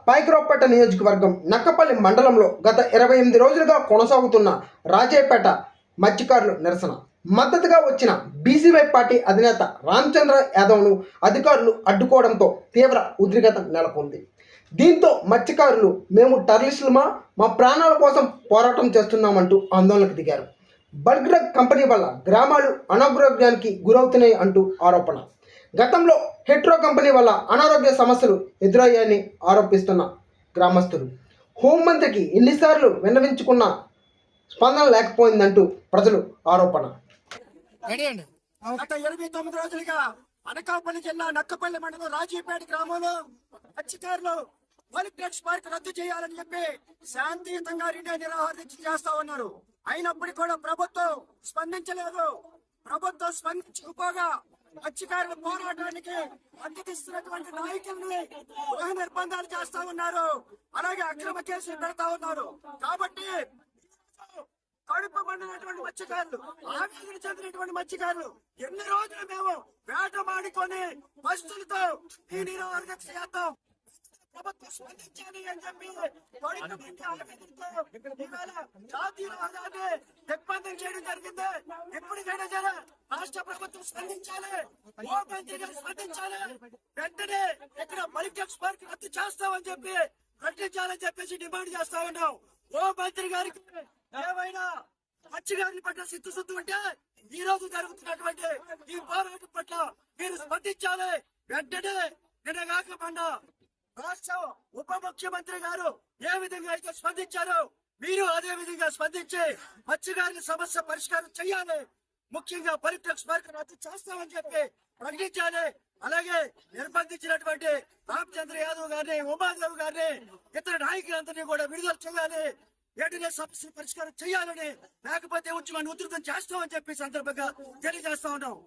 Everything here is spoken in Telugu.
పాయకరావుపేట నియోజకవర్గం నక్కపల్లి మండలంలో గత 28 రోజులుగా కొనసాగుతున్న రాజేపేట మత్స్యకారుల నిరసన మద్దతుగా వచ్చిన బీసీవై పార్టీ అధినేత రామచంద్ర యాదవ్ను అధికారులు అడ్డుకోవడంతో తీవ్ర ఉద్రిక్తత నెలకొంది. దీంతో మత్స్యకారులు మేము టెర్రరిస్టులమా, మా ప్రాణాల కోసం పోరాటం చేస్తున్నామంటూ ఆందోళనకు దిగారు. బల్క్ డ్రగ్ కంపెనీ వల్ల గ్రామాలు అనారోగ్యానికి గురవుతున్నాయి అంటూ ఆరోపణ. గతంలో హెట్రో కంపెనీ వల్ల అనారోగ్య సమస్యలు ఎదురయ్యాయని ఆరోపిస్తున్న గ్రామస్తులు. హోంమంత్రికి ఎన్నిసార్లు విన్నవించుకున్నా స్పందన లేకపోయిందంటూ ప్రజలు ఆరోపణ. గత 29 రోజులుగా అనకాపల్లి జిల్లా నక్కపల్లి మండలం రాజీపేట గ్రామంలో మత్స్యకారులు బల్క్ డ్రగ్స్ పార్క్ రద్దు చేయాలని చెప్పి శాంతియుతంగా నిరాహార దీక్ష చేస్తా ఉన్నారు. అయినప్పటికీ కూడా ప్రభుత్వం స్పందించలేదు. ప్రభుత్వం స్పందించకపోగా మత్స్యకారుల పోరాటానికి మద్దతిస్తున్నటువంటి నాయకుల్ని గృహ నిర్బంధాలు చేస్తా ఉన్నారు. అలాగే అక్రమ కేసులు పెడతా ఉన్నారు. కాబట్టి కడుపు మండినటువంటి మత్స్యకారులు, ఆవేదన చెందినటువంటి మత్స్యకారులు ఎన్ని రోజులు మేము వేటమాడుకొని పస్తులతో ఈ నిరాహార దీక్ష చేద్దాం, ప్రభుత్వం స్పందించాలి అని చెప్పి జాతీయ హోదాన్ని దిగ్బంధం చేయడం జరిగింది. ఇప్పటికైనా సరే రాష్ట్ర ప్రభుత్వం స్పందించాలి, స్పందించాలి. వెంటనే ఇక్కడ బల్క్ డ్రగ్స్ పార్క్ రద్దు చేస్తామని చెప్పి ప్రకటించాలని చెప్పేసి డిమాండ్ చేస్తా ఉన్నాం. ఓ మంత్రి గారికి ఏమైనా మత్స్యకారుల పట్ల సిద్ధుశుద్ధి ఉంటే ఈ రోజు జరుగుతున్నటువంటి ఈ పోరాటం పట్ల మీరు స్పందించాలి. వెంటనే నిన్నగాకుండా రాష్ట్ర ఉప ముఖ్యమంత్రి గారు ఏ విధంగా అయితే స్పందించారో మీరు అదే విధంగా స్పందించి మత్స్యకారుల సమస్య పరిష్కారం చేయాలి. ముఖ్యంగా బల్క్ డ్రగ్స్ పార్క్ రద్దు చేస్తామని చెప్పి ప్రకటించాలి. అలాగే నిర్బంధించినటువంటి రామచంద్ర యాదవ్ గారిని, ఉమాదేవ్ గారిని, ఇతర నాయకులందరినీ కూడా విడుదల చేయాలి. వెంటనే సమస్య పరిష్కారం చేయాలని, లేకపోతే ఉద్యమాన్ని ఉధృతం చేస్తామని చెప్పి సందర్భంగా తెలియజేస్తా ఉన్నాం.